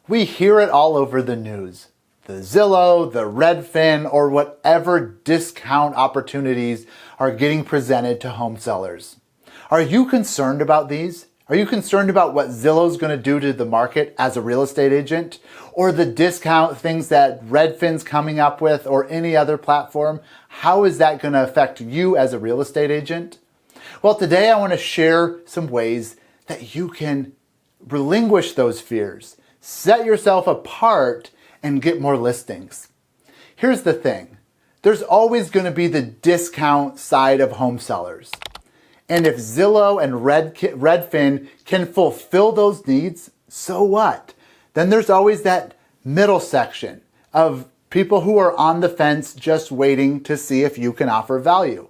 We hear it all over the news. The Zillow, the Redfin, or whatever discount opportunities are getting presented to home sellers. Are you concerned about these? Are you concerned about what Zillow's going to do to the market as a real estate agent? Or the discount things that Redfin's coming up with or any other platform? How is that going to affect you as a real estate agent? Well, today I want to share some ways that you can relinquish those fears, set yourself apart, and get more listings. Here's the thing. There's always going to be the discount side of home sellers. And if Zillow and Redfin can fulfill those needs, so what? Then there's always that middle section of people who are on the fence just waiting to see if you can offer value.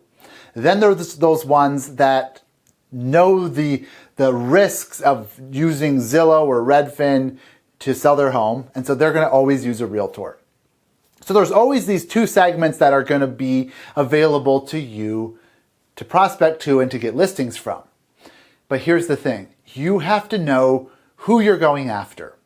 Then there's those ones that know the risks of using Zillow or Redfin to sell their home, and so they're going to always use a realtor. So there's always these two segments that are going to be available to you to prospect to and to get listings from. But here's the thing. You have to know who you're going after.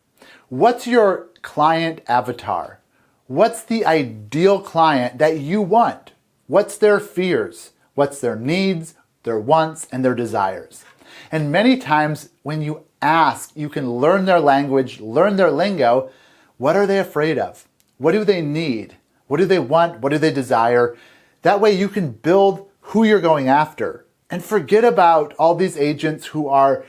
What's your client avatar? What's the ideal client that you want? What's their fears? What's their needs, their wants, and their desires? And many times when you ask, you can learn their language, learn their lingo. What are they afraid of? What do they need? What do they want? What do they desire? That way you can build who you're going after and forget about all these agents who are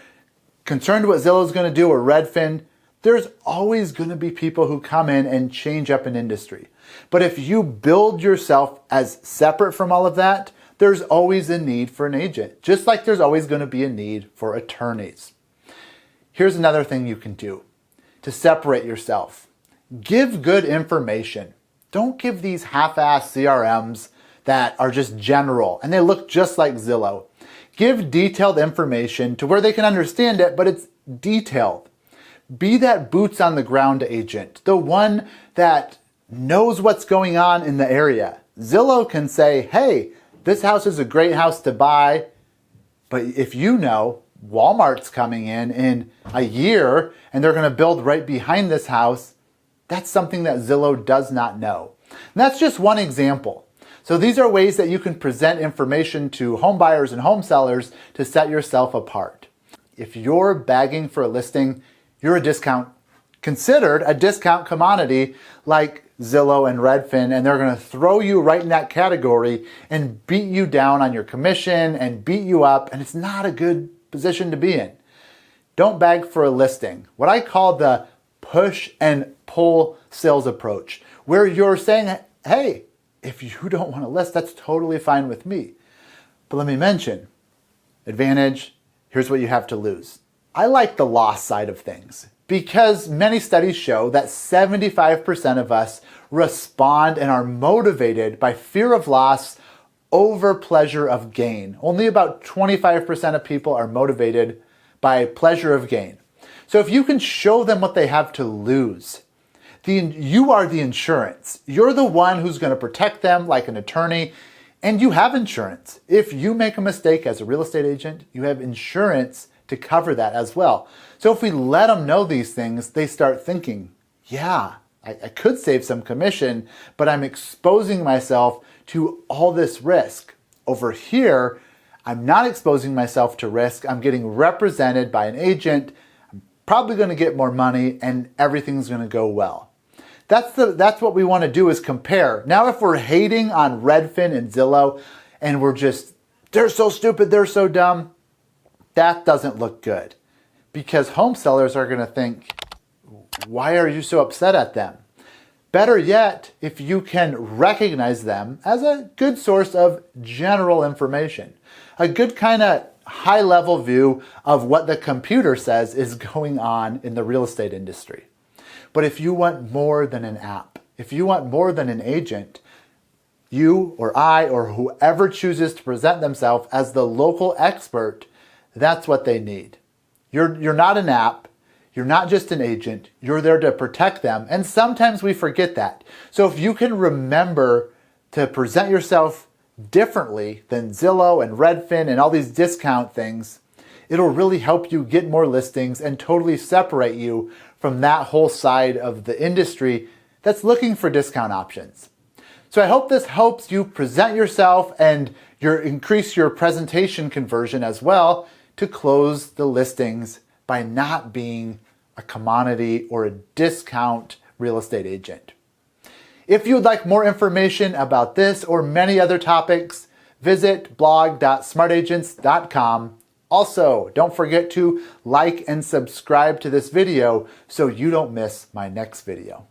concerned what Zillow's going to do or Redfin. There's always going to be people who come in and change up an industry. But if you build yourself as separate from all of that, there's always a need for an agent, just like there's always going to be a need for attorneys. Here's another thing you can do to separate yourself. Give good information. Don't give these half-assed CRMs that are just general and they look just like Zillow. Give detailed information to where they can understand it, but it's detailed. Be that boots on the ground agent, the one that knows what's going on in the area. Zillow can say, hey, this house is a great house to buy, but if you know Walmart's coming in a year and they're going to build right behind this house, that's something that Zillow does not know. And that's just one example. So these are ways that you can present information to home buyers and home sellers to set yourself apart. If you're begging for a listing, you're considered a discount commodity like Zillow and Redfin, and they're going to throw you right in that category and beat you down on your commission and beat you up, and it's not a good position to be in. Don't beg for a listing. What I call the push and pull sales approach, where you're saying, hey, if you don't want to list, that's totally fine with me. But let me mention, advantage, here's what you have to lose. I like the loss side of things because many studies show that 75% of us respond and are motivated by fear of loss over pleasure of gain. Only about 25% of people are motivated by pleasure of gain. So if you can show them what they have to lose, you are the insurance. You're the one who's going to protect them like an attorney, and you have insurance. If you make a mistake as a real estate agent, you have insurance to cover that as well. So if we let them know these things, they start thinking, yeah, I could save some commission, but I'm exposing myself to all this risk. Over here, I'm not exposing myself to risk. I'm getting represented by an agent. I'm probably going to get more money and everything's going to go well. That's what we want to do is compare. Now, if we're hating on Redfin and Zillow and we're just, they're so stupid, they're so dumb, that doesn't look good because home sellers are going to think, why are you so upset at them? Better yet, if you can recognize them as a good source of general information, a good kind of high-level view of what the computer says is going on in the real estate industry. But if you want more than an app, if you want more than an agent, you or I or whoever chooses to present themselves as the local expert, that's what they need. You're not an app. You're not just an agent. You're there to protect them. And sometimes we forget that. So if you can remember to present yourself differently than Zillow and Redfin and all these discount things, it'll really help you get more listings and totally separate you from that whole side of the industry that's looking for discount options. So I hope this helps you present yourself and increase your presentation conversion as well to close the listings by not being a commodity or a discount real estate agent. If you would like more information about this or many other topics, visit blog.smartagents.com. Also, don't forget to like and subscribe to this video so you don't miss my next video.